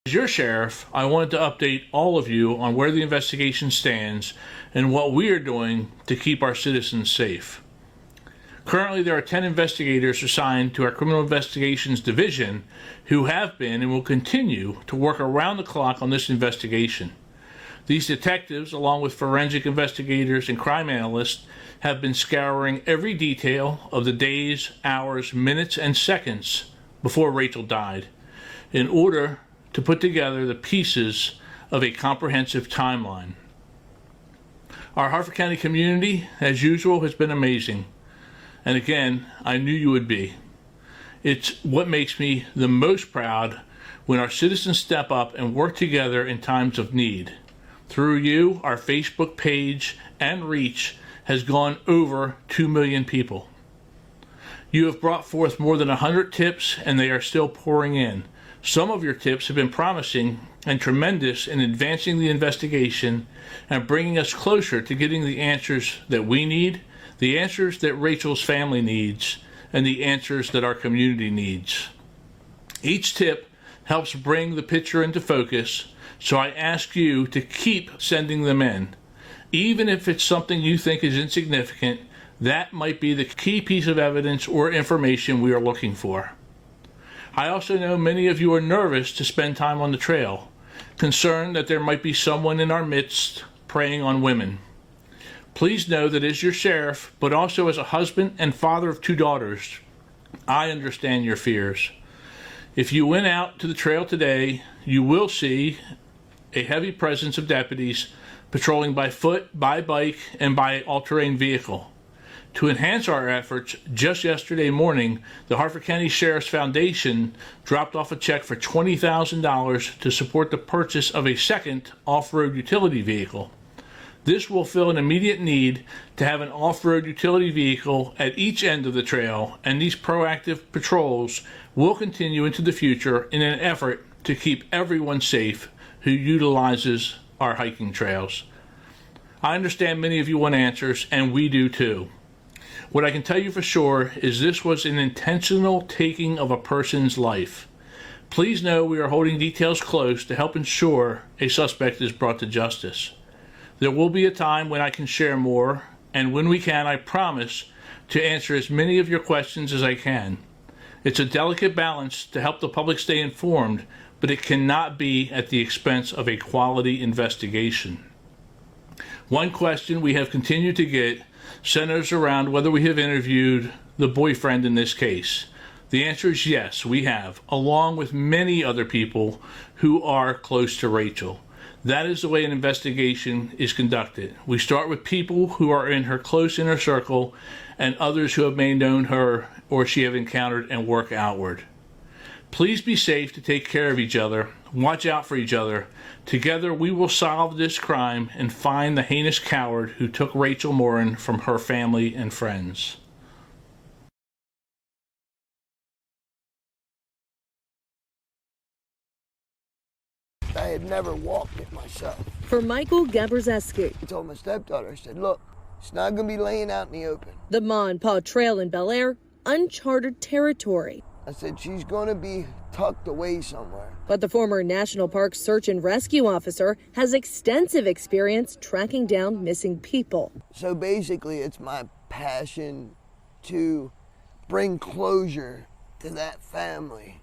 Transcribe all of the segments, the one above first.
As your sheriff, I wanted to update all of you on where the investigation stands and what we are doing to keep our citizens safe. Currently, there are 10 investigators assigned to our Criminal Investigations Division who have been and will continue to work around the clock on this investigation. These detectives, along with forensic investigators and crime analysts, have been scouring every detail of the days, hours, minutes, and seconds before Rachel died in order to put together the pieces of a comprehensive timeline. Our Harford County community, as usual, has been amazing. And again, I knew you would be. It's what makes me the most proud when our citizens step up and work together in times of need. Through you, our Facebook page and reach has gone over 2 million people. You have brought forth more than 100 tips, and they are still pouring in. Some of your tips have been promising and tremendous in advancing the investigation and bringing us closer to getting the answers that we need, the answers that Rachel's family needs, and the answers that our community needs. Each tip helps bring the picture into focus, so I ask you to keep sending them in. Even if it's something you think is insignificant, that might be the key piece of evidence or information we are looking for. I also know many of you are nervous to spend time on the trail, concerned that there might be someone in our midst preying on women. Please know that as your sheriff, but also as a husband and father of 2 daughters, I understand your fears. If you went out to the trail today, you will see a heavy presence of deputies patrolling by foot, by bike, and by all-terrain vehicle. To enhance our efforts, just yesterday morning, the Harford County Sheriff's Foundation dropped off a check for $20,000 to support the purchase of a second off-road utility vehicle. This will fill an immediate need to have an off-road utility vehicle at each end of the trail, and these proactive patrols will continue into the future in an effort to keep everyone safe who utilizes our hiking trails. I understand many of you want answers, and we do too. What I can tell you for sure is this was an intentional taking of a person's life. Please know we are holding details close to help ensure a suspect is brought to justice. There will be a time when I can share more, and when we can, I promise to answer as many of your questions as I can. It's a delicate balance to help the public stay informed, but it cannot be at the expense of a quality investigation. One question we have continued to get centers around whether we have interviewed the boyfriend in this case. The answer is yes, we have, along with many other people who are close to Rachel. That is the way an investigation is conducted. We start with people who are in her close inner circle and others who have may known her or she have encountered and work outward. Please be safe to take care of each other. Watch out for each other. Together we will solve this crime and find the heinous coward who took Rachel Morin from her family and friends. I had never walked it myself. For Michael Gabrzeski, I told my stepdaughter, I said, look, it's not going to be laying out in the open. The Ma and Pa Trail in Bel Air, uncharted territory. I said, she's going to be tucked away somewhere. But the former National Park search and rescue officer has extensive experience tracking down missing people. So basically, it's my passion to bring closure to that family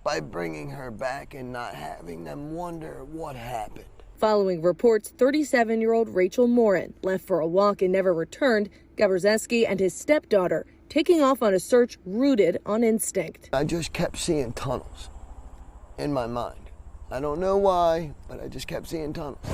by bringing her back and not having them wonder what happened. Following reports 37-year-old Rachel Morin left for a walk and never returned, Gabrzeski and his stepdaughter taking off on a search rooted on instinct. I just kept seeing tunnels in my mind. I don't know why, but I just kept seeing tunnels.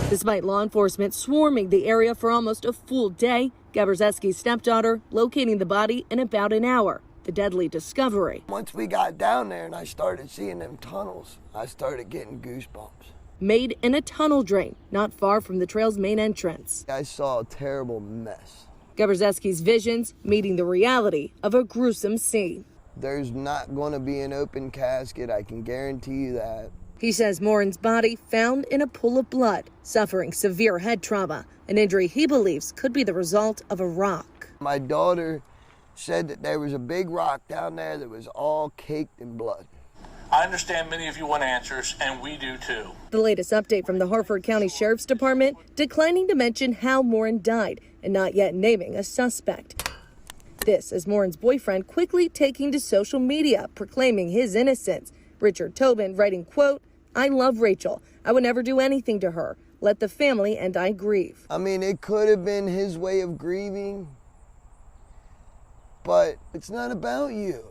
Despite law enforcement swarming the area for almost a full day, Gabrzeski's stepdaughter locating the body in about an hour. The deadly discovery. Once we got down there and I started seeing them tunnels, I started getting goosebumps. Made in a tunnel drain not far from the trail's main entrance. I saw a terrible mess. Gabrzeski's visions meeting the reality of a gruesome scene. There's not going to be an open casket, I can guarantee you that. He says Morin's body found in a pool of blood, suffering severe head trauma, an injury he believes could be the result of a rock. My daughter said that there was a big rock down there that was all caked in blood. I I understand many of you want answers, and we do too. The latest update from the Harford County Sheriff's Department declining to mention how Morin died and not yet naming a suspect. This is Morin's boyfriend quickly taking to social media, proclaiming his innocence. Richard Tobin writing, quote, "I love Rachel. I would never do anything to her. Let the family and I grieve." I mean, it could have been his way of grieving, but it's not about you.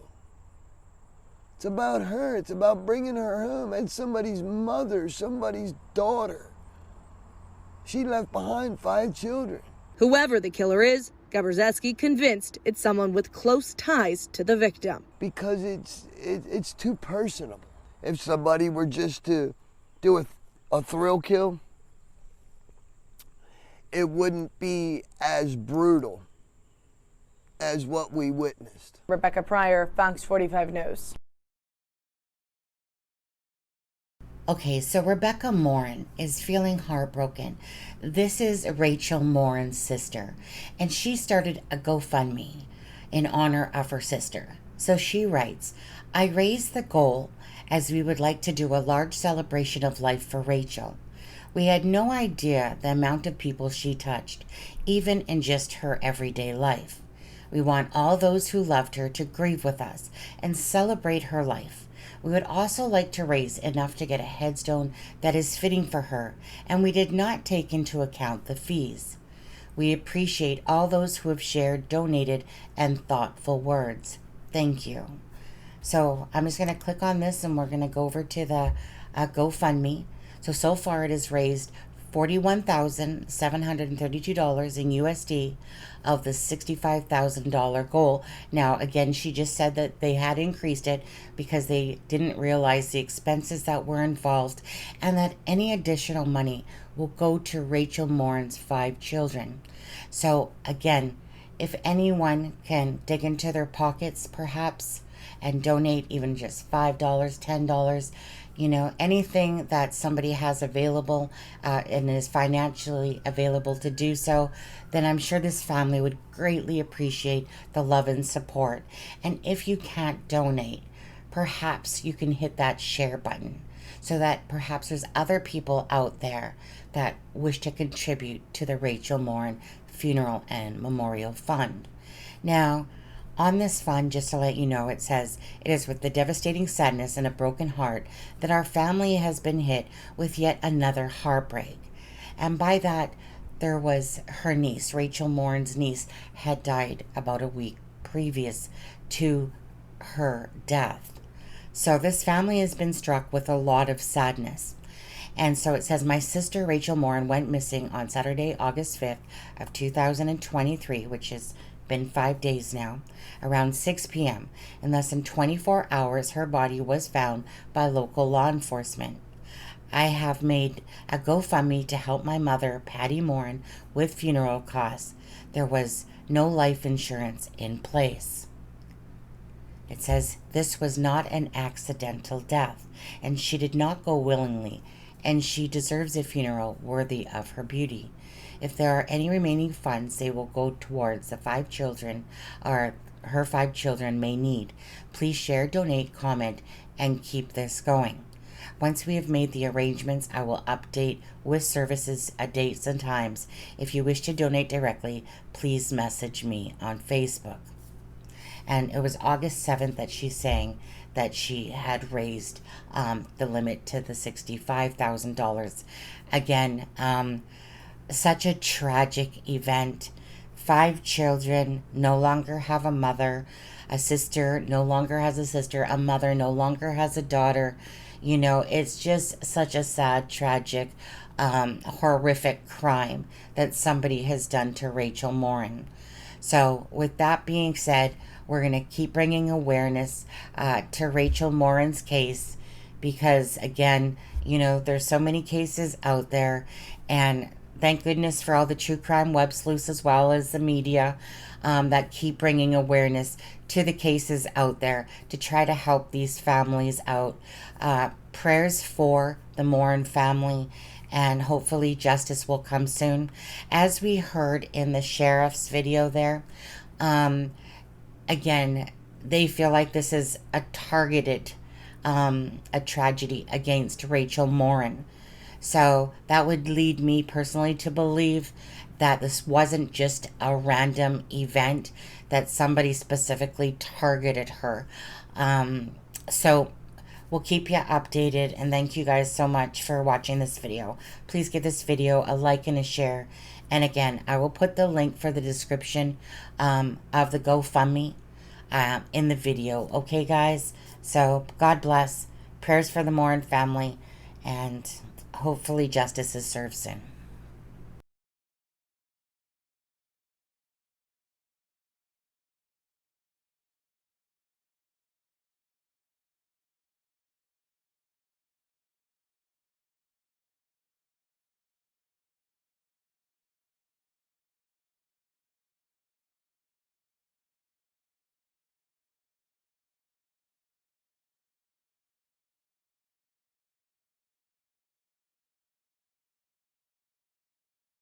It's about her. It's about bringing her home. And somebody's mother, somebody's daughter. She left behind 5 children. Whoever the killer is, Gabrzeski convinced it's someone with close ties to the victim. Because it's too personal. If somebody were just to do a thrill kill, it wouldn't be as brutal as what we witnessed. Rebecca Pryor, Fox 45 News. Okay, so Rebecca Morin is feeling heartbroken. This is Rachel Morin's sister, and she started a GoFundMe in honor of her sister. So she writes, "I raised the goal as we would like to do a large celebration of life for Rachel. We had no idea the amount of people she touched, even in just her everyday life. We want all those who loved her to grieve with us and celebrate her life. We would also like to raise enough to get a headstone that is fitting for her, and we did not take into account the fees. We appreciate all those who have shared, donated, and thoughtful words. Thank you." So I'm just going to click on this and we're going to go over to the GoFundMe. So far it has raised $41,732 in USD of the $65,000 goal. Now, again, she just said that they had increased it because they didn't realize the expenses that were involved and that any additional money will go to Rachel Morin's 5 children. So, again, if anyone can dig into their pockets, perhaps, and donate even just $5, $10, anything that somebody has available and is financially available to do so, then I'm sure this family would greatly appreciate the love and support. And if you can't donate, perhaps you can hit that share button so that perhaps there's other people out there that wish to contribute to the Rachel Morin Funeral and Memorial Fund. Now, on this fund, just to let you know, it says, "It is with the devastating sadness and a broken heart that our family has been hit with yet another heartbreak." And by that, there was her niece, Rachel Morin's niece, had died about a week previous to her death. So this family has been struck with a lot of sadness. And so it says, "My sister Rachel Morin went missing on Saturday, August 5th of 2023, which has been 5 days now, around 6 p.m. In less than 24 hours, her body was found by local law enforcement. I have made a GoFundMe to help my mother, Patty Morin, with funeral costs. There was no life insurance in place." It says, "This was not an accidental death, and she did not go willingly, and she deserves a funeral worthy of her beauty. If there are any remaining funds, they will go towards the 5 children or her 5 children may need. Please share, donate, comment, and keep this going. Once we have made the arrangements, I will update with services, dates, and times. If you wish to donate directly, please message me on Facebook." And it was August 7th that she's saying that she had raised the limit to the $65,000. Again, such a tragic event. 5 children no longer have a mother. A sister no longer has a sister. A mother no longer has a daughter. It's just such a sad, tragic, horrific crime that somebody has done to Rachel Morin. So with that being said, we're going to keep bringing awareness to Rachel Morin's case because, again, there's so many cases out there, and thank goodness for all the true crime web sleuths as well as the media that keep bringing awareness to the cases out there to try to help these families out. Prayers for the Morin family, and hopefully justice will come soon. As we heard in the sheriff's video there, again, they feel like this is a targeted a tragedy against Rachel Morin. So that would lead me personally to believe that this wasn't just a random event, that somebody specifically targeted her. So we'll keep you updated, and thank you guys so much for watching this video. Please give this video a like and a share. And again, I will put the link for the description of the GoFundMe in the video. Okay, guys? So God bless. Prayers for the Morin family, and hopefully justice is served soon.